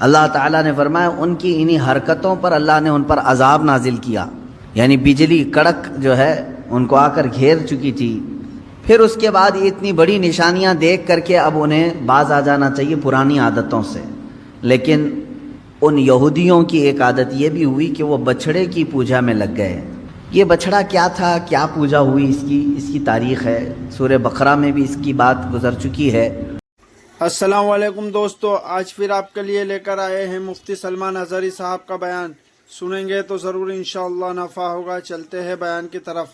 اللہ تعالیٰ نے فرمایا ان کی انہی حرکتوں پر اللہ نے ان پر عذاب نازل کیا، یعنی بجلی کڑک جو ہے ان کو آ کر گھیر چکی تھی۔ پھر اس کے بعد یہ اتنی بڑی نشانیاں دیکھ کر کے اب انہیں باز آ جانا چاہیے پرانی عادتوں سے، لیکن ان یہودیوں کی ایک عادت یہ بھی ہوئی کہ وہ بچھڑے کی پوجا میں لگ گئے۔ یہ بچھڑا کیا تھا، کیا پوجا ہوئی، اس کی تاریخ ہے، سورہ بقرہ میں بھی اس کی بات گزر چکی ہے۔ السلام علیکم دوستو، آج پھر آپ کے لیے لے کر آئے ہیں مفتی سلمان اظہری صاحب کا بیان۔ سنیں گے تو ضرور انشاءاللہ نفع ہوگا۔ چلتے ہیں بیان کی طرف۔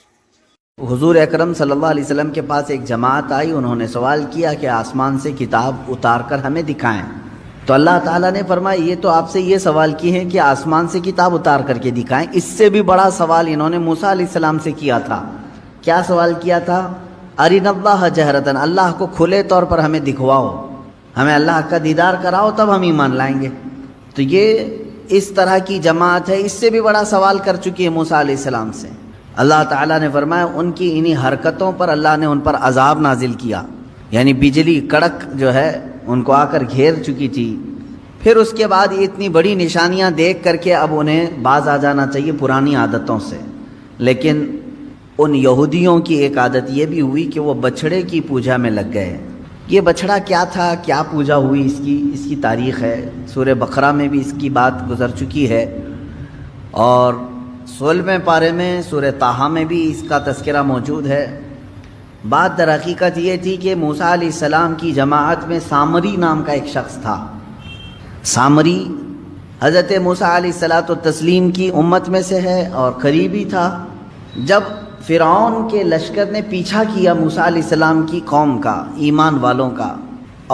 حضور اکرم صلی اللہ علیہ وسلم کے پاس ایک جماعت آئی، انہوں نے سوال کیا کہ آسمان سے کتاب اتار کر ہمیں دکھائیں۔ تو اللہ تعالیٰ نے فرمایا یہ تو آپ سے یہ سوال کی ہے کہ آسمان سے کتاب اتار کر کے دکھائیں، اس سے بھی بڑا سوال انہوں نے موسیٰ علیہ السلام سے کیا تھا۔ کیا سوال کیا تھا؟ ارنا اللہ جہرتاً، اللہ کو کھلے طور پر ہمیں دکھواؤ، ہمیں اللہ کا دیدار کراؤ تب ہم ایمان لائیں گے۔ تو یہ اس طرح کی جماعت ہے، اس سے بھی بڑا سوال کر چکی ہے موسیٰ علیہ السلام سے۔ اللہ تعالیٰ نے فرمایا ان کی انہی حرکتوں پر اللہ نے ان پر عذاب نازل کیا، یعنی بجلی کڑک جو ہے ان کو آ کر گھیر چکی تھی۔ پھر اس کے بعد یہ اتنی بڑی نشانیاں دیکھ کر کے اب انہیں باز آ جانا چاہیے پرانی عادتوں سے، لیکن ان یہودیوں کی ایک عادت یہ بھی ہوئی کہ وہ بچھڑے کی پوجا میں لگ گئے۔ یہ بچھڑا کیا تھا، کیا پوجا ہوئی، اس کی تاریخ ہے، سورہ بقرہ میں بھی اس کی بات گزر چکی ہے، اور 16ویں پارے میں سورہ طٰہٰ میں بھی اس کا تذکرہ موجود ہے۔ بات در حقیقت یہ تھی کہ موسیٰ علیہ السلام کی جماعت میں سامری نام کا ایک شخص تھا۔ سامری حضرت موسیٰ علیہ السلام کی امت میں سے ہے اور قریبی تھا۔ جب فرعون کے لشکر نے پیچھا کیا موسیٰ علیہ السلام کی قوم کا، ایمان والوں کا،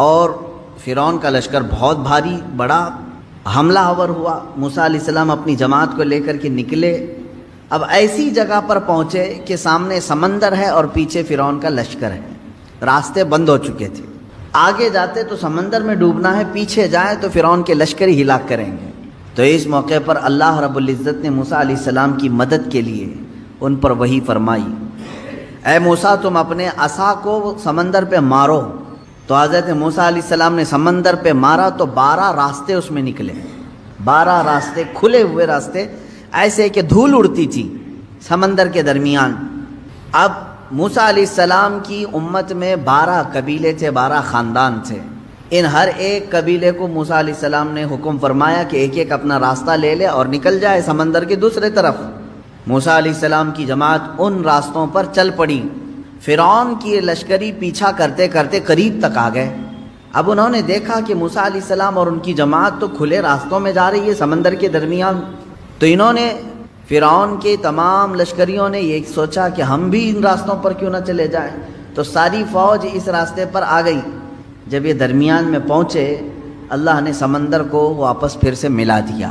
اور فرعون کا لشکر بہت بھاری بڑا حملہ آور ہوا، موسیٰ علیہ السلام اپنی جماعت کو لے کر کے نکلے۔ اب ایسی جگہ پر پہنچے کہ سامنے سمندر ہے اور پیچھے فرعون کا لشکر ہے، راستے بند ہو چکے تھے۔ آگے جاتے تو سمندر میں ڈوبنا ہے، پیچھے جائیں تو فرعون کے لشکر ہی ہلاک کریں گے۔ تو اس موقع پر اللہ رب العزت نے موسیٰ علیہ السلام کی مدد کے لیے ان پر وحی فرمائی، اے موسیٰ تم اپنے عصا کو سمندر پہ مارو۔ تو حضرت موسیٰ علیہ السلام نے سمندر پہ مارا تو 12 راستے اس میں نکلے، 12 راستے، کھلے ہوئے راستے، ایسے کہ دھول اڑتی تھی سمندر کے درمیان۔ اب موسیٰ علیہ السلام کی امت میں 12 قبیلے تھے، 12 خاندان تھے۔ ان ہر ایک قبیلے کو موسیٰ علیہ السلام نے حکم فرمایا کہ ایک ایک اپنا راستہ لے لے اور نکل جائے سمندر کے دوسرے طرف۔ موسیٰ علیہ السلام کی جماعت ان راستوں پر چل پڑی۔ فرعون کی لشکری پیچھا کرتے کرتے قریب تک آ گئے۔ اب انہوں نے دیکھا کہ موسیٰ علیہ السلام اور ان کی جماعت تو کھلے راستوں میں جا رہی ہے سمندر کے درمیان، تو انہوں نے فرعون کے تمام لشکریوں نے یہ سوچا کہ ہم بھی ان راستوں پر کیوں نہ چلے جائیں، تو ساری فوج اس راستے پر آ گئی۔ جب یہ درمیان میں پہنچے اللہ نے سمندر کو واپس پھر سے ملا دیا،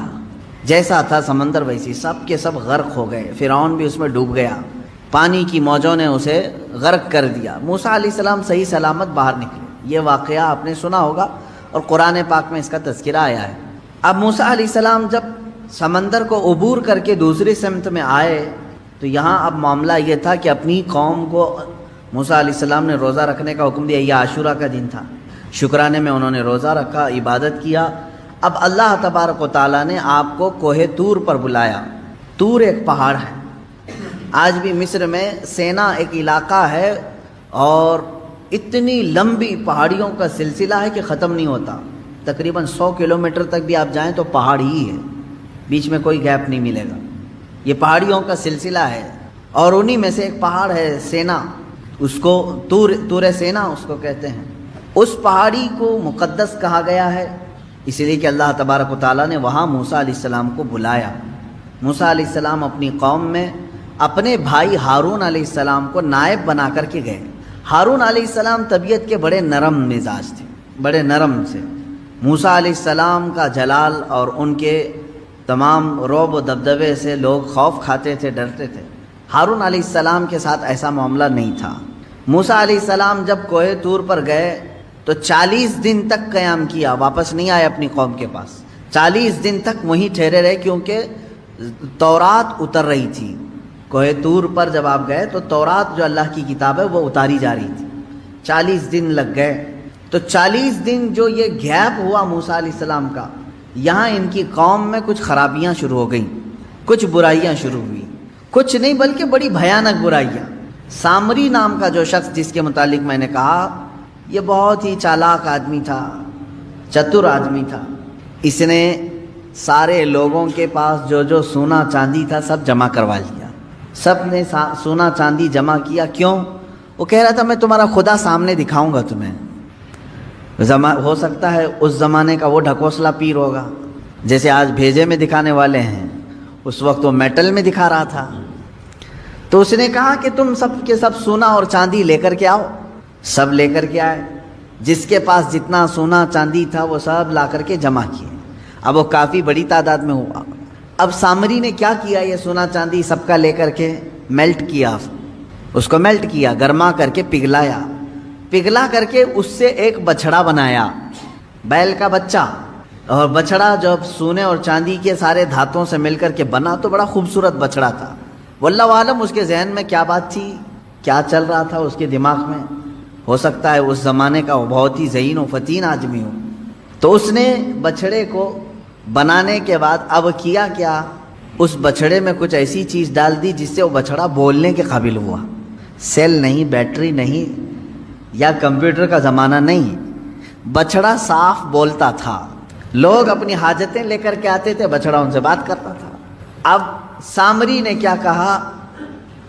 جیسا تھا سمندر ویسی، سب کے سب غرق ہو گئے، فرعون بھی اس میں ڈوب گیا، پانی کی موجوں نے اسے غرق کر دیا۔ موسیٰ علیہ السلام صحیح سلامت باہر نکلے۔ یہ واقعہ آپ نے سنا ہوگا اور قرآن پاک میں اس کا تذکرہ آیا ہے۔ اب موسیٰ علیہ السلام جب سمندر کو عبور کر کے دوسری سمت میں آئے تو یہاں اب معاملہ یہ تھا کہ اپنی قوم کو موسیٰ علیہ السلام نے روزہ رکھنے کا حکم دیا۔ یہ عاشورہ کا دن تھا، شکرانے میں انہوں نے روزہ رکھا، عبادت کیا۔ اب اللہ تبارک و تعالیٰ نے آپ کو کوہ طور پر بلایا۔ طور ایک پہاڑ ہے، آج بھی مصر میں سینا ایک علاقہ ہے اور اتنی لمبی پہاڑیوں کا سلسلہ ہے کہ ختم نہیں ہوتا، تقریباً 100 کلومیٹر تک بھی آپ جائیں تو پہاڑ ہی ہے، بیچ میں کوئی گیپ نہیں ملے گا۔ یہ پہاڑیوں کا سلسلہ ہے اور انہی میں سے ایک پہاڑ ہے سینا، اس کو طور سینا اس کو کہتے ہیں۔ اس پہاڑی کو مقدس کہا گیا ہے اس لیے کہ اللہ تبارک و تعالیٰ نے وہاں موسیٰ علیہ السلام کو بلایا۔ موسیٰ علیہ السلام اپنی قوم میں اپنے بھائی ہارون علیہ السلام کو نائب بنا کر کے گئے۔ ہارون علیہ السلام طبیعت کے بڑے نرم مزاج تھے، بڑے نرم سے۔ موسیٰ علیہ السلام کا جلال اور ان کے تمام رعب و دبدبے سے لوگ خوف کھاتے تھے، ڈرتے تھے۔ ہارون علیہ السلام کے ساتھ ایسا معاملہ نہیں تھا۔ موسیٰ علیہ السلام جب کوہ طور پر گئے تو 40 دن تک قیام کیا، واپس نہیں آئے اپنی قوم کے پاس۔ 40 دن تک وہیں ٹھہرے رہے کیونکہ تورات اتر رہی تھی۔ کوہ طور پر جب آپ گئے تو تورات جو اللہ کی کتاب ہے وہ اتاری جا رہی تھی۔ 40 دن لگ گئے۔ تو 40 دن جو یہ گیپ ہوا موسیٰ علیہ السلام کا، یہاں ان کی قوم میں کچھ خرابیاں شروع ہو گئیں، کچھ برائیاں شروع ہوئی، کچھ نہیں بلکہ بڑی بھیانک برائیاں۔ سامری نام کا جو شخص جس کے متعلق میں نے کہا، یہ بہت ہی چالاک آدمی تھا، چتر آدمی تھا۔ اس نے سارے لوگوں کے پاس جو سونا چاندی تھا سب جمع کروا لیا، سب نے سونا چاندی جمع کیا۔ کیوں؟ وہ کہہ رہا تھا میں تمہارا خدا سامنے دکھاؤں گا تمہیں۔ ہو سکتا ہے اس زمانے کا وہ ڈھکوسلا پیر ہوگا، جیسے آج بھیجے میں دکھانے والے ہیں، اس وقت وہ میٹل میں دکھا رہا تھا۔ تو اس نے کہا کہ تم سب کے سب سونا اور چاندی لے کر کے آؤ۔ سب لے کر کے آئے، جس کے پاس جتنا سونا چاندی تھا وہ سب لا کر کے جمع کیے۔ اب وہ کافی بڑی تعداد میں ہوا۔ اب سامری نے کیا کیا؟ یہ سونا چاندی سب کا لے کر کے میلٹ کیا، اس کو میلٹ کیا، گرما کر کے پگھلایا، پگھلا کر کے اس سے ایک بچھڑا بنایا، بیل کا بچہ۔ اور بچھڑا جب سونے اور چاندی کے سارے دھاتوں سے مل کر کے بنا تو بڑا خوبصورت بچھڑا تھا۔ واللہ عالم اس کے ذہن میں کیا بات تھی، کیا چل رہا تھا اس کے دماغ میں، ہو سکتا ہے اس زمانے کا وہ بہت ہی ذہین و فتین آدمی ہو۔ تو اس نے بچھڑے کو بنانے کے بعد اب کیا کیا، اس بچھڑے میں کچھ ایسی چیز ڈال دی جس سے وہ بچھڑا بولنے کے قابل ہوا۔ سیل نہیں، بیٹری نہیں، یا کمپیوٹر کا زمانہ نہیں، بچھڑا صاف بولتا تھا۔ لوگ اپنی حاجتیں لے کر کے آتے تھے، بچھڑا ان سے بات کرتا تھا۔ اب سامری نے کیا کہا،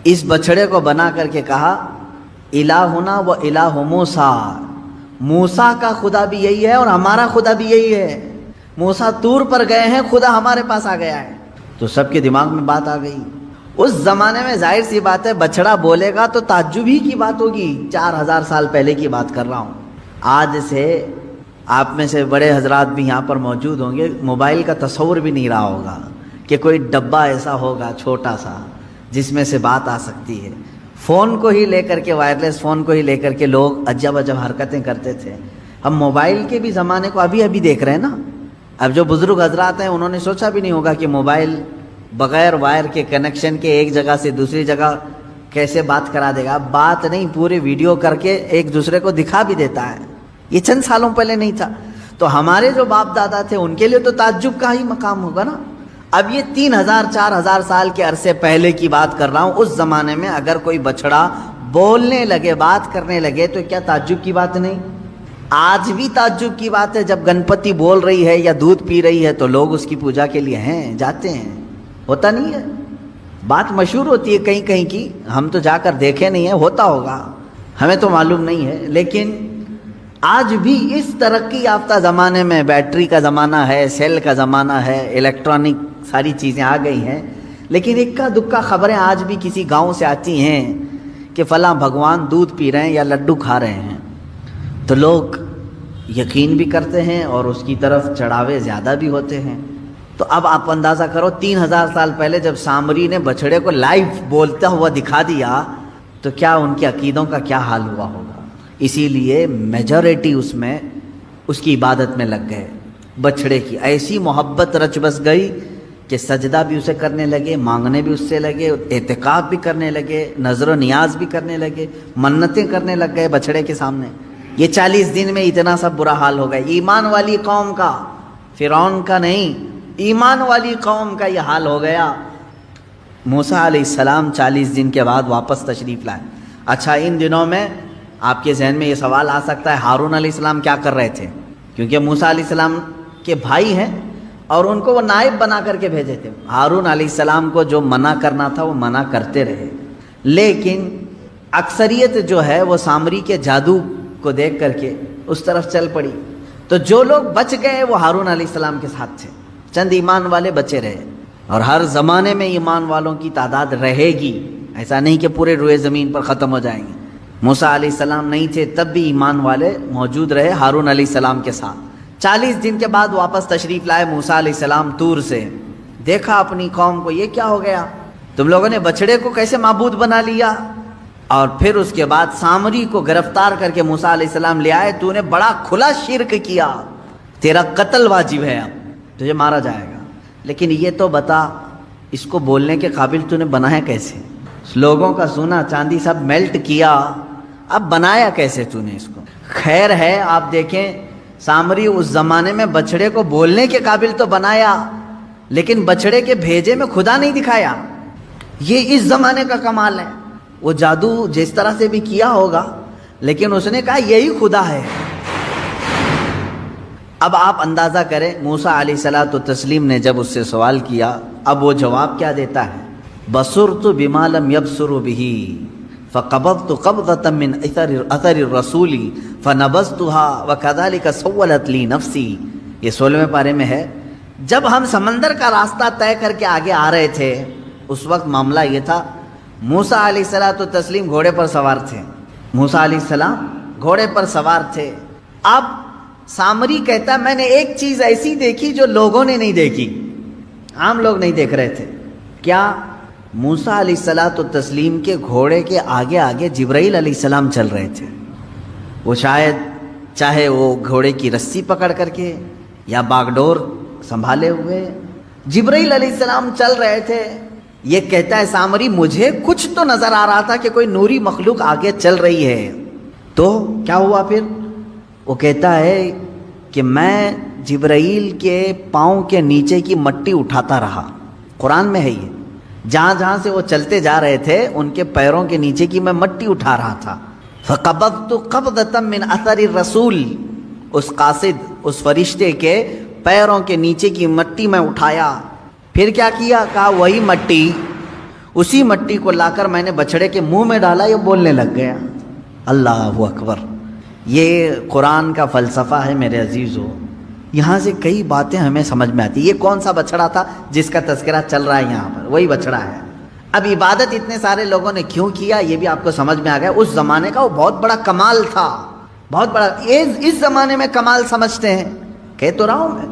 اس بچھڑے کو بنا کر کے کہا الہنا و الہ موسیٰ، موسیٰ کا خدا بھی یہی ہے اور ہمارا خدا بھی یہی ہے۔ موسیٰ طور پر گئے ہیں، خدا ہمارے پاس آ گیا ہے۔ تو سب کے دماغ میں بات آ گئی۔ اس زمانے میں ظاہر سی بات ہے بچڑا بولے گا تو تعجب ہی کی بات ہوگی، 4000 سال پہلے کی بات کر رہا ہوں۔ آج سے آپ میں سے بڑے حضرات بھی یہاں پر موجود ہوں گے، موبائل کا تصور بھی نہیں رہا ہوگا کہ کوئی ڈبہ ایسا ہوگا چھوٹا سا جس میں سے بات آ سکتی ہے۔ فون کو ہی لے کر کے، وائرلیس فون کو ہی لے کر کے لوگ عجب عجب حرکتیں کرتے تھے۔ ہم موبائل کے بھی زمانے کو ابھی ابھی دیکھ رہے ہیں نا۔ اب جو بزرگ حضرات ہیں انہوں نے سوچا بھی نہیں ہوگا کہ موبائل بغیر وائر کے کنیکشن کے ایک جگہ سے دوسری جگہ کیسے بات کرا دے گا۔ بات نہیں، پورے ویڈیو کر کے ایک دوسرے کو دکھا بھی دیتا ہے۔ یہ چند سالوں پہلے نہیں تھا۔ تو ہمارے جو باپ دادا تھے ان کے لیے تو تعجب کا ہی مقام ہوگا نا۔ اب یہ 3000 4000 سال کے عرصے پہلے کی بات کر رہا ہوں۔ اس زمانے میں اگر کوئی بچڑا بولنے لگے، بات کرنے لگے تو کیا تعجب کی بات نہیں؟ آج بھی تعجب کی بات ہے جب گنپتی بول رہی ہے یا دودھ پی رہی ہے تو لوگ اس کی پوجا کے لیے ہیں، جاتے ہیں۔ ہوتا نہیں ہے؟ بات مشہور ہوتی ہے کہیں کہیں کی، ہم تو جا کر دیکھے نہیں ہیں، ہوتا ہوگا، ہمیں تو معلوم نہیں ہے۔ لیکن آج بھی اس ترقی یافتہ زمانے میں بیٹری کا زمانہ ہے، سیل کا زمانہ ہے، الیکٹرانک ساری چیزیں آ گئی ہیں، لیکن اکا دکا خبریں آج بھی کسی گاؤں سے آتی ہیں کہ فلاں بھگوان دودھ پی رہے ہیں یا لڈو کھا رہے ہیں، تو لوگ یقین بھی کرتے ہیں اور اس کی طرف چڑھاوے زیادہ بھی ہوتے ہیں۔ تو اب آپ اندازہ کرو 3000 سال پہلے جب سامری نے بچھڑے کو لائیو بولتا ہوا دکھا دیا تو کیا ان کے عقیدوں کا کیا حال ہوا ہوگا۔ اسی لیے میجورٹی اس میں اس کی عبادت میں لگ گئے۔ بچھڑے کی ایسی محبت رچ بس گئی کہ سجدہ بھی اسے کرنے لگے، مانگنے بھی اس سے لگے، اعتکاف بھی کرنے لگے، نظر و نیاز بھی کرنے لگے، منتیں کرنے لگ گئے بچھڑے کے سامنے۔ یہ 40 دن میں اتنا سب برا حال ہو گیا۔ ایمان والی قوم کا، فرعون کا نہیں، ایمان والی قوم کا یہ حال ہو گیا۔ موسیٰ علیہ السلام 40 دن کے بعد واپس تشریف لائے۔ اچھا، ان دنوں میں آپ کے ذہن میں یہ سوال آ سکتا ہے ہارون علیہ السلام کیا کر رہے تھے؟ کیونکہ موسیٰ علیہ السلام کے بھائی ہیں اور ان کو وہ نائب بنا کر کے بھیجے تھے۔ ہارون علیہ السلام کو جو منع کرنا تھا وہ منع کرتے رہے، لیکن اکثریت جو ہے وہ سامری کے جادو کو دیکھ کر کے اس طرف چل پڑی۔ تو جو لوگ بچ گئے وہ ہارون علیہ السلام کے ساتھ تھے، چند ایمان والے بچے رہے۔ اور ہر زمانے میں ایمان والوں کی تعداد رہے گی، ایسا نہیں کہ پورے روئے زمین پر ختم ہو جائیں گے۔ موسیٰ علیہ السلام نہیں تھے تب بھی ایمان والے موجود رہے ہارون علیہ السلام کے ساتھ۔ 40 دن کے بعد واپس تشریف لائے موسیٰ علیہ السلام طور سے۔ دیکھا اپنی قوم کو، یہ کیا ہو گیا، تم لوگوں نے بچڑے کو کیسے معبود بنا لیا؟ اور پھر اس کے بعد سامری کو گرفتار کر کے موسیٰ علیہ السلام لے آئے، تو نے بڑا کھلا شرک کیا، تیرا قتل واجب ہے، اب تجھے مارا جائے گا۔ لیکن یہ تو بتا اس کو بولنے کے قابل تو نے بنایا کیسے؟ لوگوں کا سونا چاندی سب میلٹ کیا، اب بنایا کیسے تو نے اس کو؟ خیر ہے، آپ دیکھیں سامری اس زمانے میں بچڑے کو بولنے کے قابل تو بنایا، لیکن بچڑے کے بھیجے میں خدا نہیں دکھایا۔ یہ اس زمانے کا کمال ہے۔ وہ جادو جس طرح سے بھی کیا ہوگا، لیکن اس نے کہا یہی خدا ہے۔ اب آپ اندازہ کریں، موسیٰ علیہ الصلوۃ والتسلیم نے جب اس سے سوال کیا، اب وہ جواب کیا دیتا ہے؟ بصرت بما لم يبصروا به فقبضت قبضة من اثر الرسول فنبذتها وكذلك سولت لي نفسي۔ یہ 16ویں پارے میں ہے۔ جب ہم سمندر کا راستہ طے کر کے آگے آ رہے تھے، اس وقت معاملہ یہ تھا، موسیٰ علیہ الصلوۃ والتسلیم گھوڑے پر سوار تھے، موسیٰ علیہ السلام گھوڑے پر سوار تھے۔ اب سامری کہتا میں نے ایک چیز ایسی دیکھی جو لوگوں نے نہیں دیکھی، عام لوگ نہیں دیکھ رہے تھے۔ کیا؟ موسیٰ علیہ الصلوۃ والتسلیم کے گھوڑے کے آگے آگے جبرائیل علیہ السلام چل رہے تھے۔ وہ شاید چاہے وہ گھوڑے کی رسی پکڑ کر کے یا باگڈور سنبھالے ہوئے جبرائیل علیہ السلام چل رہے تھے۔ یہ کہتا ہے سامری مجھے کچھ تو نظر آ رہا تھا کہ کوئی نوری مخلوق آگے چل رہی ہے۔ تو کیا ہوا پھر؟ وہ کہتا ہے کہ میں جبرائیل کے پاؤں کے نیچے کی مٹی اٹھاتا رہا۔ قرآن میں ہے یہ، جہاں جہاں سے وہ چلتے جا رہے تھے ان کے پیروں کے نیچے کی میں مٹی اٹھا رہا تھا۔ فقبضت قبضة من اثر الرسول، اس قاصد، اس فرشتے کے پیروں کے نیچے کی مٹی میں اٹھایا۔ پھر کیا کیا؟ کہا وہی مٹی، اسی مٹی کو لا کر میں نے بچڑے کے منہ میں ڈالا، یہ بولنے لگ گیا۔ اللہ اکبر! یہ قرآن کا فلسفہ ہے میرے عزیزو۔ یہاں سے کئی باتیں ہمیں سمجھ میں آتی۔ یہ کون سا بچڑا تھا جس کا تذکرہ چل رہا ہے یہاں پر؟ وہی بچڑا ہے۔ اب عبادت اتنے سارے لوگوں نے کیوں کیا یہ بھی آپ کو سمجھ میں آ گیا۔ اس زمانے کا وہ بہت بڑا کمال تھا، بہت بڑا۔ اس زمانے میں کمال سمجھتے ہیں، کہہ تو رہا ہوں میں،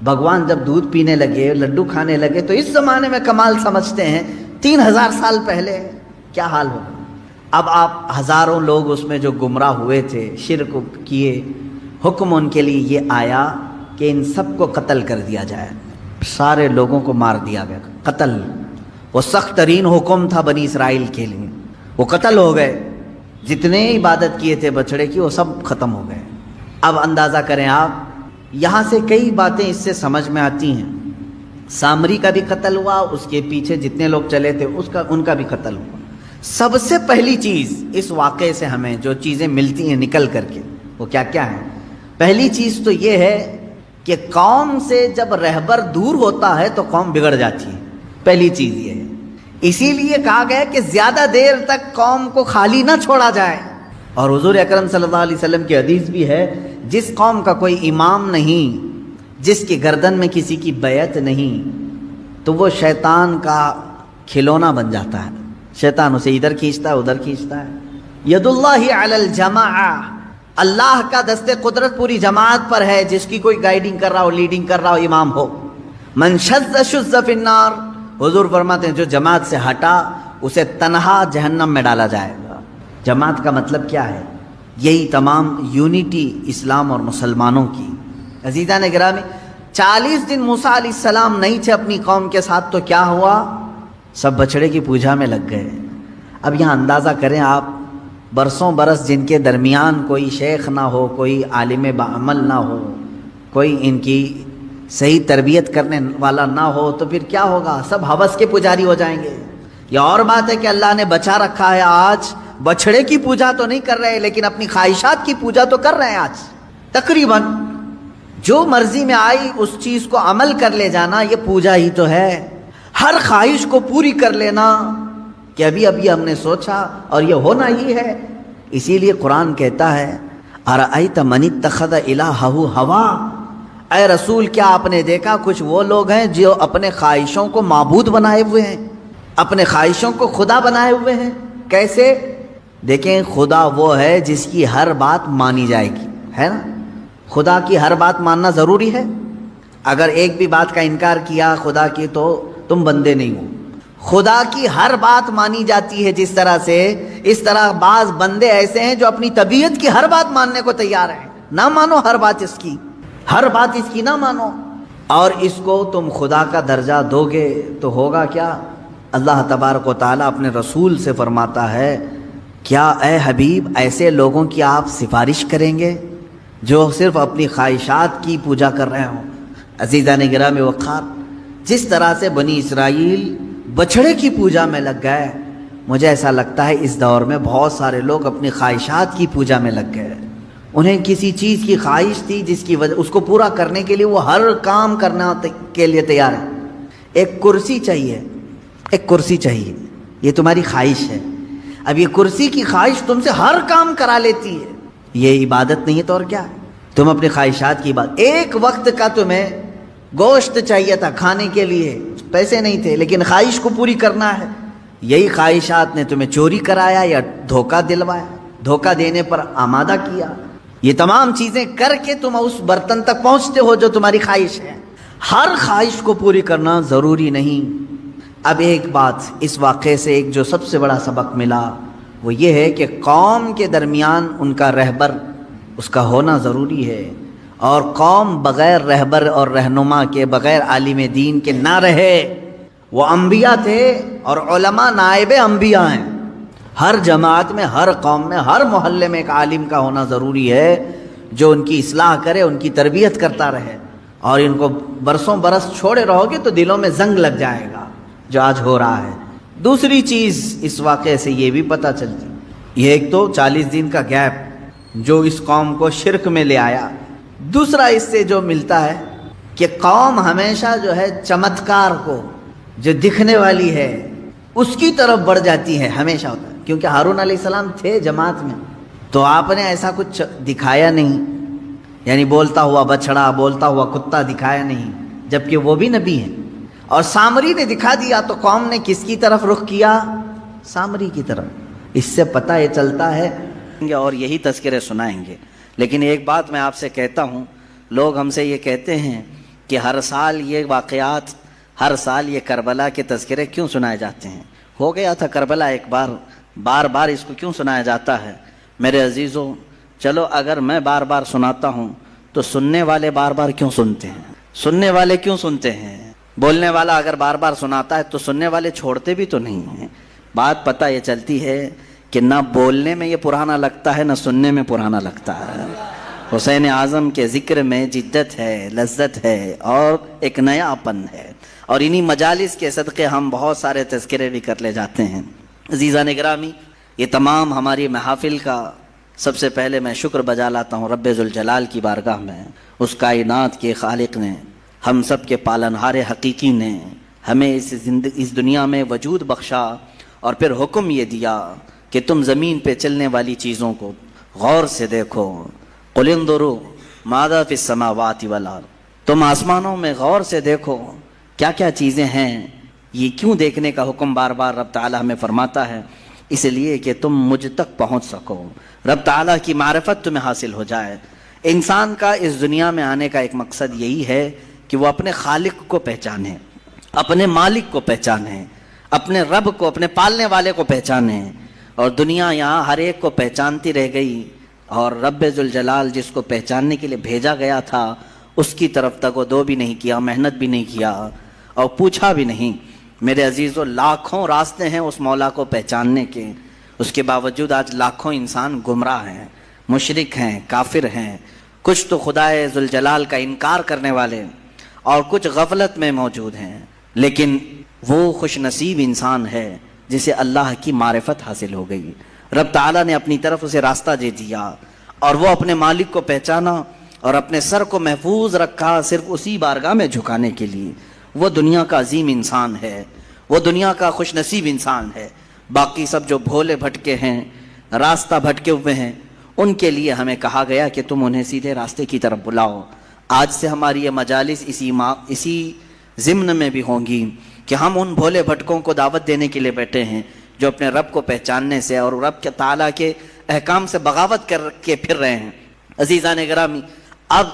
بھگوان جب دودھ پینے لگے، لڈو کھانے لگے تو اس زمانے میں کمال سمجھتے ہیں۔ 3000 سال پہلے کیا حال ہوگا؟ اب آپ ہزاروں لوگ اس میں جو گمراہ ہوئے تھے، شرک کیے، حکم ان کے لیے یہ آیا کہ ان سب کو قتل کر دیا جائے۔ سارے لوگوں کو مار دیا گیا، قتل۔ وہ سخت ترین حکم تھا بنی اسرائیل کے لیے، وہ قتل ہو گئے۔ جتنے عبادت کیے تھے بچڑے کی وہ سب ختم ہو گئے۔ اب اندازہ کریں آپ، یہاں سے کئی باتیں اس سے سمجھ میں آتی ہیں۔ سامری کا بھی قتل ہوا، اس کے پیچھے جتنے لوگ چلے تھے ان کا بھی قتل ہوا۔ سب سے پہلی چیز اس واقعے سے ہمیں جو چیزیں ملتی ہیں نکل کر کے، وہ کیا کیا ہیں؟ پہلی چیز تو یہ ہے کہ قوم سے جب رہبر دور ہوتا ہے تو قوم بگڑ جاتی ہے۔ پہلی چیز یہ ہے، اسی لیے کہا گیا کہ زیادہ دیر تک قوم کو خالی نہ چھوڑا جائے۔ اور حضور اکرم صلی اللہ علیہ وسلم کی حدیث بھی ہے، جس قوم کا کوئی امام نہیں، جس کی گردن میں کسی کی بیعت نہیں، تو وہ شیطان کا کھلونا بن جاتا ہے۔ شیطان اسے ادھر کھینچتا ہے، ادھر کھینچتا ہے۔ ید اللہ علی الجماعہ، اللہ کا دست قدرت پوری جماعت پر ہے، جس کی کوئی گائیڈنگ کر رہا ہو، لیڈنگ کر رہا ہو، امام ہو۔ من شذ شذ فی النار، حضور فرماتے ہیں جو جماعت سے ہٹا اسے تنہا جہنم میں ڈالا جائے گا۔ جماعت کا مطلب کیا ہے؟ یہی تمام یونٹی اسلام اور مسلمانوں کی۔ عزیزان گرامی، 40 دن موسیٰ علیہ السلام نہیں تھے اپنی قوم کے ساتھ تو کیا ہوا؟ سب بچڑے کی پوجا میں لگ گئے۔ اب یہاں اندازہ کریں آپ، برسوں برس جن کے درمیان کوئی شیخ نہ ہو، کوئی عالم بعمل نہ ہو، کوئی ان کی صحیح تربیت کرنے والا نہ ہو، تو پھر کیا ہوگا؟ سب ہوس کے پجاری ہو جائیں گے۔ یہ اور بات ہے کہ اللہ نے بچا رکھا ہے، آج بچڑے کی پوجا تو نہیں کر رہے، لیکن اپنی خواہشات کی پوجا تو کر رہے ہیں۔ آج تقریباً جو مرضی میں آئی اس چیز کو عمل کر لے جانا، یہ پوجا ہی تو ہے۔ ہر خواہش کو پوری کر لینا کہ ابھی ہم نے سوچا اور یہ ہونا ہی ہے۔ اسی لیے قرآن کہتا ہے ارأیت من اتخذ الہہ ہوا، اے رسول کیا آپ نے دیکھا کچھ وہ لوگ ہیں جو اپنے خواہشوں کو معبود بنائے ہوئے ہیں، اپنے خواہشوں کو خدا بنائے ہوئے ہیں۔ کیسے؟ دیکھیں، خدا وہ ہے جس کی ہر بات مانی جائے گی، ہے نا؟ خدا کی ہر بات ماننا ضروری ہے۔ اگر ایک بھی بات کا انکار کیا خدا کی تو تم بندے نہیں ہو۔ خدا کی ہر بات مانی جاتی ہے جس طرح سے، اس طرح بعض بندے ایسے ہیں جو اپنی طبیعت کی ہر بات ماننے کو تیار ہیں۔ نہ مانو ہر بات اس کی، ہر بات اس کی نہ مانو، اور اس کو تم خدا کا درجہ دو گے تو ہوگا کیا؟ اللہ تبارک و تعالیٰ اپنے رسول سے فرماتا ہے، کیا اے حبیب ایسے لوگوں کی آپ سفارش کریں گے جو صرف اپنی خواہشات کی پوجا کر رہے ہوں۔ عزیزان گرامی وقار، جس طرح سے بنی اسرائیل بچھڑے کی پوجا میں لگ گئے، مجھے ایسا لگتا ہے اس دور میں بہت سارے لوگ اپنی خواہشات کی پوجا میں لگ گئے۔ انہیں کسی چیز کی خواہش تھی جس کی وجہ اس کو پورا کرنے کے لیے وہ ہر کام کرنا کے لیے تیار ہے۔ ایک کرسی چاہیے، ایک کرسی چاہیے، یہ تمہاری خواہش ہے۔ اب یہ کرسی کی خواہش تم سے ہر کام کرا لیتی ہے، یہ عبادت نہیں ہے تو اور کیا؟ تم اپنی خواہشات کی بات، ایک وقت کا تمہیں گوشت چاہیے تھا کھانے کے لیے، پیسے نہیں تھے، لیکن خواہش کو پوری کرنا ہے، یہی خواہشات نے تمہیں چوری کرایا یا دھوکہ دلوایا، دھوکہ دینے پر آمادہ کیا۔ یہ تمام چیزیں کر کے تم اس برتن تک پہنچتے ہو جو تمہاری خواہش ہے۔ ہر خواہش کو پوری کرنا ضروری نہیں۔ اب ایک بات اس واقعے سے ایک جو سب سے بڑا سبق ملا وہ یہ ہے کہ قوم کے درمیان ان کا رہبر اس کا ہونا ضروری ہے، اور قوم بغیر رہبر اور رہنما کے، بغیر عالم دین کے نہ رہے۔ وہ انبیاء تھے اور علماء نائب انبیاء ہیں۔ ہر جماعت میں، ہر قوم میں، ہر محلے میں ایک عالم کا ہونا ضروری ہے جو ان کی اصلاح کرے، ان کی تربیت کرتا رہے۔ اور ان کو برسوں برس چھوڑے رہو گے تو دلوں میں زنگ لگ جائے گا، جو آج ہو رہا ہے۔ دوسری چیز اس واقعے سے یہ بھی پتہ چلتی، یہ ایک تو 40 دن کا گیپ جو اس قوم کو شرک میں لے آیا، دوسرا اس سے جو ملتا ہے کہ قوم ہمیشہ جو ہے چمتکار کو، جو دکھنے والی ہے، اس کی طرف بڑھ جاتی ہے، ہمیشہ ہوتا ہے۔ کیونکہ ہارون علیہ السلام تھے جماعت میں، تو آپ نے ایسا کچھ دکھایا نہیں، یعنی بولتا ہوا بچڑا، بولتا ہوا کتا دکھایا نہیں، جبکہ وہ بھی نبی ہیں۔ اور سامری نے دکھا دیا تو قوم نے کس کی طرف رخ کیا؟ سامری کی طرف۔ اس سے پتہ یہ چلتا ہے، اور یہی تذکرے سنائیں گے۔ لیکن ایک بات میں آپ سے کہتا ہوں، لوگ ہم سے یہ کہتے ہیں کہ ہر سال یہ واقعات، ہر سال یہ کربلا کے تذکرے کیوں سنائے جاتے ہیں؟ ہو گیا تھا کربلا ایک بار، بار بار اس کو کیوں سنایا جاتا ہے؟ میرے عزیزوں، چلو اگر میں بار بار سناتا ہوں تو سننے والے بار بار کیوں سنتے ہیں؟ سننے والے کیوں سنتے ہیں؟ بولنے والا اگر بار بار سناتا ہے تو سننے والے چھوڑتے بھی تو نہیں ہیں۔ بات پتہ یہ چلتی ہے کہ نہ بولنے میں یہ پرانا لگتا ہے، نہ سننے میں پرانا لگتا ہے۔ حسین اعظم کے ذکر میں جدت ہے، لذت ہے، اور ایک نیا اپن ہے، اور انہی مجالس کے صدقے ہم بہت سارے تذکرے بھی کر لے جاتے ہیں۔ عزیزان گرامی، یہ تمام ہماری محافل کا سب سے پہلے میں شکر بجا لاتا ہوں رب ذوالجلال کی بارگاہ میں، اس کائنات کے خالق نے، ہم سب کے پالنہار حقیقی نے ہمیں اس دنیا میں وجود بخشا، اور پھر حکم یہ دیا کہ تم زمین پہ چلنے والی چیزوں کو غور سے دیکھو۔ قل انظروا ماذا فی السماوات والارض، تم آسمانوں میں غور سے دیکھو کیا کیا چیزیں ہیں۔ یہ کیوں دیکھنے کا حکم بار بار رب تعالیٰ ہمیں فرماتا ہے؟ اس لیے کہ تم مجھ تک پہنچ سکو، رب تعالیٰ کی معرفت تمہیں حاصل ہو جائے۔ انسان کا اس دنیا میں آنے کا ایک مقصد یہی ہے کہ وہ اپنے خالق کو پہچانے، اپنے مالک کو پہچانے، اپنے رب کو، اپنے پالنے والے کو پہچانے۔ اور دنیا یہاں ہر ایک کو پہچانتی رہ گئی، اور رب ذوالجلال جس کو پہچاننے کے لیے بھیجا گیا تھا اس کی طرف تک وہ دو بھی نہیں کیا، محنت بھی نہیں کیا، اور پوچھا بھی نہیں۔ میرے عزیزو، لاکھوں راستے ہیں اس مولا کو پہچاننے کے، اس کے باوجود آج لاکھوں انسان گمراہ ہیں، مشرک ہیں، کافر ہیں، کچھ تو خدائے ذوالجلال کا انکار کرنے والے، اور کچھ غفلت میں موجود ہیں۔ لیکن وہ خوش نصیب انسان ہے جسے اللہ کی معرفت حاصل ہو گئی، رب تعالیٰ نے اپنی طرف اسے راستہ دے دیا، اور وہ اپنے مالک کو پہچانا اور اپنے سر کو محفوظ رکھا صرف اسی بارگاہ میں جھکانے کے لیے۔ وہ دنیا کا عظیم انسان ہے، وہ دنیا کا خوش نصیب انسان ہے۔ باقی سب جو بھولے بھٹکے ہیں، راستہ بھٹکے ہوئے ہیں، ان کے لیے ہمیں کہا گیا کہ تم انہیں سیدھے راستے کی طرف بلاؤ۔ آج سے ہماری یہ مجالس اسی ضمن میں بھی ہوں گی کہ ہم ان بھولے بھٹکوں کو دعوت دینے کے لیے بیٹھے ہیں جو اپنے رب کو پہچاننے سے اور رب کے تعالیٰ کے احکام سے بغاوت کر کے پھر رہے ہیں۔ عزیزان گرامی، اب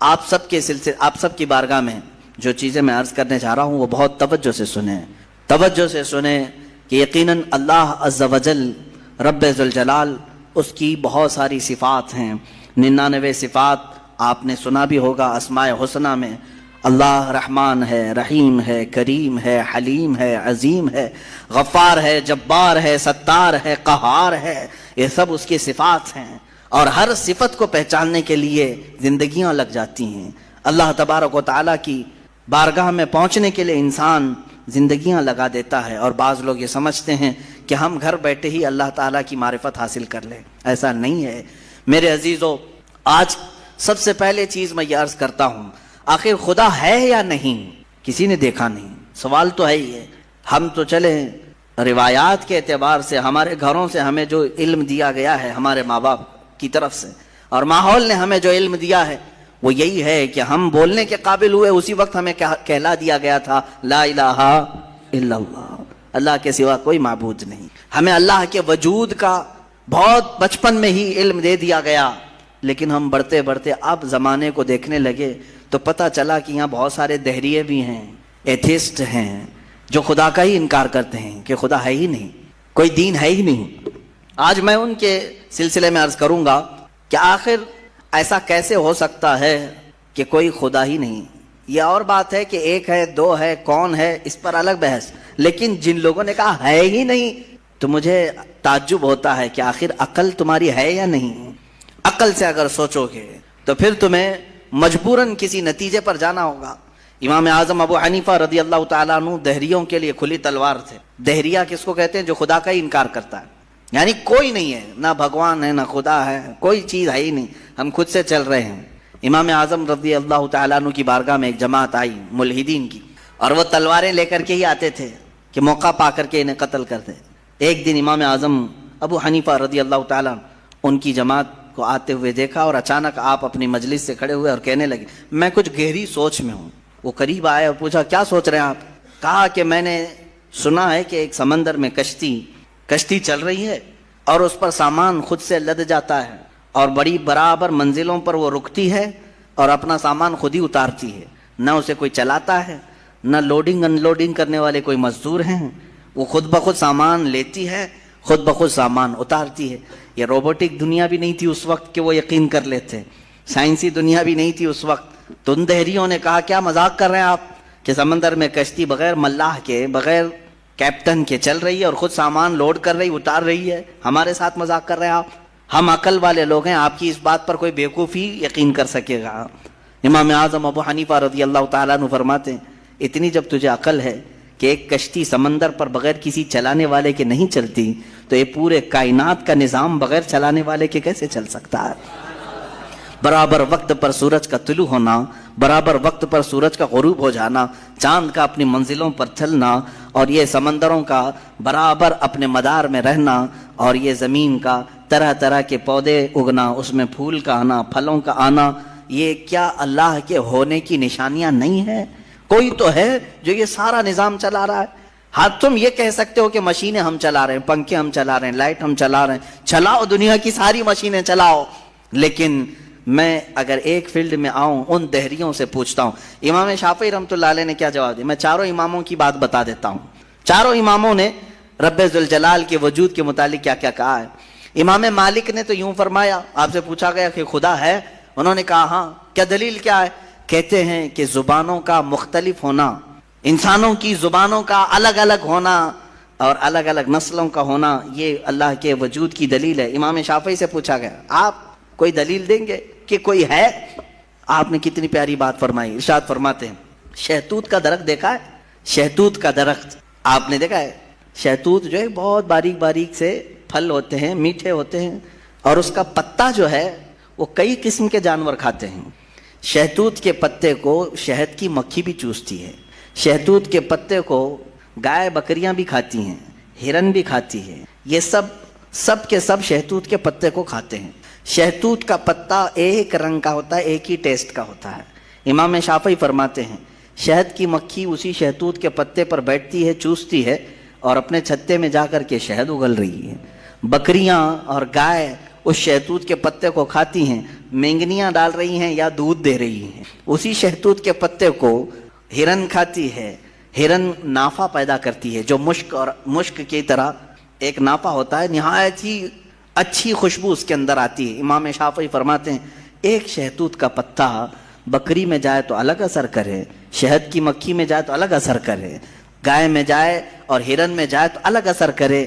آپ سب کی بارگاہ میں جو چیزیں میں عرض کرنے جا رہا ہوں وہ بہت توجہ سے سنیں کہ یقیناً اللہ عز و جل رب ذوالجلال، اس کی بہت ساری صفات ہیں، 99 صفات آپ نے سنا بھی ہوگا۔ اسماء حسنہ میں اللہ رحمان ہے، رحیم ہے، کریم ہے، حلیم ہے، عظیم ہے، غفار ہے، جبار ہے، ستار ہے، قہار ہے، یہ سب اس کی صفات ہیں۔ اور ہر صفت کو پہچاننے کے لیے زندگیاں لگ جاتی ہیں. اللہ تبارک و تعالیٰ کی بارگاہ میں پہنچنے کے لیے انسان زندگیاں لگا دیتا ہے، اور بعض لوگ یہ سمجھتے ہیں کہ ہم گھر بیٹھے ہی اللہ تعالیٰ کی معرفت حاصل کر لیں. ایسا نہیں ہے میرے عزیزو. آج سب سے پہلے چیز میں یہ عرض کرتا ہوں، آخر خدا ہے یا نہیں؟ کسی نے دیکھا نہیں. سوال تو ہے ہی ہے. ہم تو چلے روایات کے اعتبار سے، ہمارے گھروں سے ہمیں جو علم دیا گیا ہے ہمارے ماں باپ کی طرف سے، اور ماحول نے ہمیں جو علم دیا ہے وہ یہی ہے کہ ہم بولنے کے قابل ہوئے اسی وقت ہمیں کہلا دیا گیا تھا لا الہ الا اللہ، اللہ کے سوا کوئی معبود نہیں. ہمیں اللہ کے وجود کا بہت بچپن میں ہی علم دے دیا گیا، لیکن ہم بڑھتے بڑھتے اب زمانے کو دیکھنے لگے تو پتہ چلا کہ یہاں بہت سارے دہریے بھی ہیں، ایتھسٹ ہیں، جو خدا کا ہی انکار کرتے ہیں کہ خدا ہے ہی نہیں، کوئی دین ہے ہی نہیں. آج میں ان کے سلسلے میں عرض کروں گا کہ آخر ایسا کیسے ہو سکتا ہے کہ کوئی خدا ہی نہیں. یہ اور بات ہے کہ ایک ہے، دو ہے، کون ہے، اس پر الگ بحث. لیکن جن لوگوں نے کہا ہے ہی نہیں تو مجھے تعجب ہوتا ہے کہ آخر عقل تمہاری ہے یا نہیں. عقل سے اگر سوچو گے تو پھر تمہیں مجبوراً کسی نتیجے پر جانا ہوگا. امام اعظم ابو حنیفہ رضی اللہ تعالیٰ عنہ دہریوں کے لیے کھلی تلوار تھے. دہریہ کس کو کہتے ہیں؟ جو خدا کا ہی انکار کرتا ہے، یعنی کوئی نہیں ہے، نہ بھگوان ہے نہ خدا ہے، کوئی چیز ہے ہی نہیں، ہم خود سے چل رہے ہیں. امام اعظم رضی اللہ تعالیٰ عنہ کی بارگاہ میں ایک جماعت آئی ملحدین کی، اور وہ تلواریں لے کر کے ہی آتے تھے کہ موقع پا کر کے انہیں قتل کر دیں. ایک دن امام اعظم ابو حنیفہ رضی اللہ تعالیٰ ان کی جماعت کو آتے ہوئے دیکھا، اور اچانک آپ اپنی مجلس سے کھڑے ہوئے اور کہنے لگے میں کچھ گہری سوچ میں ہوں. وہ قریب آئے اور پوچھا کیا سوچ رہے ہیں آپ؟ کہا کہ میں نے سنا ہے کہ ایک سمندر میں کشتی چل رہی ہے اور اس پر سامان خود سے لد جاتا ہے، اور بڑی برابر منزلوں پر وہ رکتی ہے اور اپنا سامان خود ہی اتارتی ہے، نہ اسے کوئی چلاتا ہے، نہ لوڈنگ ان لوڈنگ کرنے والے کوئی مزدور ہیں، وہ خود بخود سامان لیتی ہے، خود بخود سامان اتارتی ہے. یہ روبوٹک دنیا بھی نہیں تھی اس وقت کہ وہ یقین کر لیتے، سائنسی دنیا بھی نہیں تھی اس وقت. تو ان دہریوں نے کہا کیا مذاق کر رہے ہیں آپ کہ سمندر میں کشتی بغیر ملاح کے، بغیر کیپٹن کے چل رہی ہے اور خود سامان لوڈ کر رہی، اتار رہی ہے، ہمارے ساتھ مذاق کر رہے ہیں آپ؟ ہم عقل والے لوگ ہیں، آپ کی اس بات پر کوئی بیوقوفی یقین کر سکے گا؟ امام اعظم ابو حنیفہ رضی اللہ تعالیٰ عنہ فرماتے ہیں اتنی جب تجھے عقل ہے کہ ایک کشتی سمندر پر بغیر کسی چلانے والے کے نہیں چلتی، تو یہ پورے کائنات کا نظام بغیر چلانے والے کے کیسے چل سکتا ہے؟ برابر وقت پر سورج کا طلوع ہونا، برابر وقت پر سورج کا غروب ہو جانا، چاند کا اپنی منزلوں پر چلنا، اور یہ سمندروں کا برابر اپنے مدار میں رہنا، اور یہ زمین کا طرح طرح کے پودے اگنا، اس میں پھول کا آنا، پھلوں کا آنا، یہ کیا اللہ کے ہونے کی نشانیاں نہیں ہے؟ کوئی تو ہے جو یہ سارا نظام چلا رہا ہے. ہاں تم یہ کہہ سکتے ہو کہ مشینیں ہم چلا رہے ہیں، پنکھے ہم چلا رہے ہیں، لائٹ ہم چلا رہے ہیں، چلاؤ دنیا کی ساری مشینیں چلاؤ. لیکن میں اگر ایک فیلڈ میں آؤں، ان دہریوں سے پوچھتا ہوں. امام شافعی رحمۃ اللہ علیہ نے کیا جواب دیا؟ میں چاروں اماموں کی بات بتا دیتا ہوں. چاروں اماموں نے رب ذوالجلال کے وجود کے متعلق کیا کیا کہا ہے. امام مالک نے تو یوں فرمایا، آپ سے پوچھا گیا کہ خدا ہے، انہوں نے کہا ہاں. کیا دلیل کیا ہے؟ کہتے ہیں کہ زبانوں کا مختلف ہونا، انسانوں کی زبانوں کا الگ الگ ہونا اور الگ الگ نسلوں کا ہونا، یہ اللہ کے وجود کی دلیل ہے. امام شافعی سے پوچھا گیا آپ کوئی دلیل دیں گے کہ کوئی ہے؟ آپ نے کتنی پیاری بات فرمائی. ارشاد فرماتے ہیں شہتوت کا درخت دیکھا ہے؟ شہتوت کا درخت آپ نے دیکھا ہے؟ شہتوت جو ہے بہت باریک باریک سے پھل ہوتے ہیں، میٹھے ہوتے ہیں، اور اس کا پتا جو ہے وہ کئی قسم کے جانور کھاتے ہیں. شہتوت کے پتے کو شہد کی مکھی بھی چوستی ہے. شہتوت کے پتے کو گائے بکریاں بھی کھاتی ہیں، ہرن بھی کھاتی ہے. یہ سب کے سب شہتوت کے پتے کو کھاتے ہیں. شہتوت کا پتا ایک رنگ کا ہوتا ہے، ایک ہی ٹیسٹ کا ہوتا ہے. امام شافعی فرماتے ہیں شہد کی مکھی اسی شہتوت کے پتے پر بیٹھتی ہے، چوستی ہے، اور اپنے چھتے میں جا کر کے شہد اگل رہی ہے. بکریاں اور گائے اس شہتوت کے پتے کو کھاتی ہیں، مینگنیاں ڈال رہی ہیں یا دودھ دے رہی ہیں. اسی شہتوت کے پتے کو ہرن کھاتی ہے. ہرن نافہ پیدا کرتی ہے جو مشک کی طرح ایک نافہ ہوتا ہے، نہایت ہی اچھی خوشبو اس کے اندر آتی ہے. امام شافعی فرماتے ہیں ایک شہتوت کا پتا بکری میں جائے تو الگ اثر کرے، شہد کی مکھی میں جائے تو الگ اثر کرے، گائے میں جائے اور ہرن میں جائے تو الگ اثر کرے.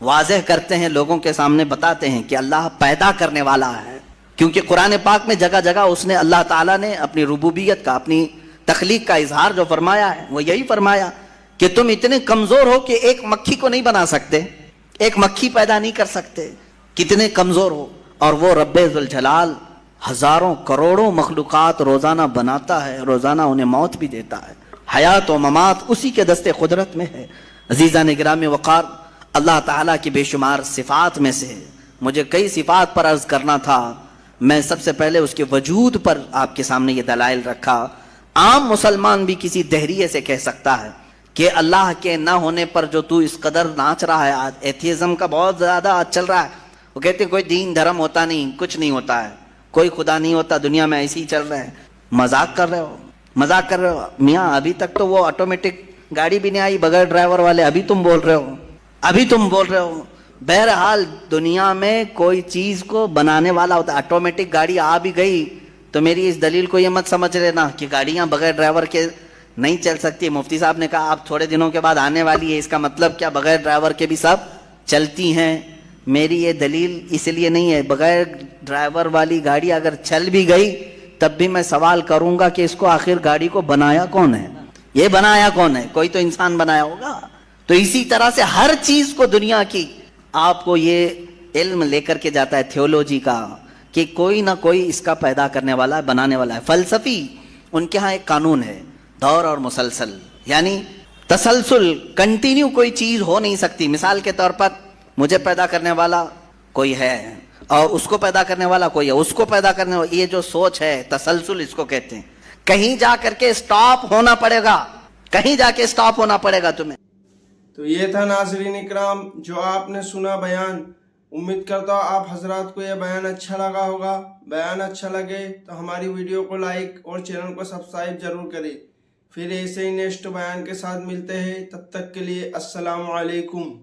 واضح کرتے ہیں، لوگوں کے سامنے بتاتے ہیں کہ اللہ پیدا کرنے والا ہے. کیونکہ قرآن پاک میں جگہ جگہ اس نے اللہ تعالیٰ نے اپنی ربوبیت کا، اپنی تخلیق کا اظہار جو فرمایا ہے وہ یہی فرمایا کہ تم اتنے کمزور ہو کہ ایک مکھی کو نہیں بنا سکتے، ایک مکھی پیدا نہیں کر سکتے، کتنے کمزور ہو. اور وہ رب ذوالجلال ہزاروں کروڑوں مخلوقات روزانہ بناتا ہے، روزانہ انہیں موت بھی دیتا ہے. حیات و ممات اسی کے دست قدرت میں ہے. عزیزان گرامی وقار، اللہ تعالیٰ کی بے شمار صفات میں سے مجھے کئی صفات پر عرض کرنا تھا. میں سب سے پہلے اس کے وجود پر آپ کے سامنے یہ دلائل رکھا. عام مسلمان بھی کسی دہریے سے کہہ سکتا ہے کہ اللہ کے نہ ہونے پر جو تو اس قدر ناچ رہا ہے، ایتھیزم کا بہت زیادہ چل رہا ہے. وہ کہتے ہیں کوئی دین دھرم ہوتا نہیں، کچھ نہیں ہوتا ہے، کوئی خدا نہیں ہوتا، دنیا میں ایسے ہی چل رہا ہے. مذاق کر رہے ہو، مذاق کر رہے ہو میاں. ابھی تک تو وہ آٹومیٹک گاڑی بھی نہیں آئی بغیر ڈرائیور والے، ابھی تم بول رہے ہو، ابھی تم بول رہے ہو. بہرحال دنیا میں کوئی چیز کو بنانے والا ہوتا ہے. آٹومیٹک گاڑی آ بھی گئی تو میری اس دلیل کو یہ مت سمجھ لینا کہ گاڑیاں بغیر ڈرائیور کے نہیں چل سکتی. مفتی صاحب نے کہا آپ تھوڑے دنوں کے بعد آنے والی ہے، اس کا مطلب کیا بغیر ڈرائیور کے بھی سب چلتی ہیں؟ میری یہ دلیل اس لیے نہیں ہے. بغیر ڈرائیور والی گاڑی اگر چل بھی گئی تب بھی میں سوال کروں گا کہ اس کو آخر گاڑی کو بنایا کون ہے؟ یہ بنایا کون ہے؟ کوئی تو انسان بنایا ہوگا. تو اسی طرح سے ہر چیز کو دنیا کی آپ کو یہ علم لے کر کے جاتا ہے تھیولوجی کا کہ کوئی نہ کوئی اس کا پیدا کرنے والا ہے، بنانے والا ہے. فلسفی ان کے ہاں ایک قانون ہے، دور اور مسلسل، یعنی تسلسل، کنٹینیو کوئی چیز ہو نہیں سکتی. مثال کے طور پر مجھے پیدا کرنے والا کوئی ہے اور اس کو پیدا کرنے والا کوئی ہے، اس کو پیدا کرنے والا، یہ جو سوچ ہے تسلسل اس کو کہتے ہیں. کہیں جا کر کے سٹاپ ہونا پڑے گا، کہیں جا کے سٹاپ ہونا پڑے گا تمہیں. تو یہ تھا ناظرین اکرام جو آپ نے سنا بیان. امید کرتا ہوں آپ حضرات کو یہ بیان اچھا لگا ہوگا. بیان اچھا لگے تو ہماری ویڈیو کو لائک اور چینل کو سبسکرائب ضرور کریں. پھر ایسے ہی نیکسٹ بیان کے ساتھ ملتے ہیں. تب تک کے لیے السلام علیکم.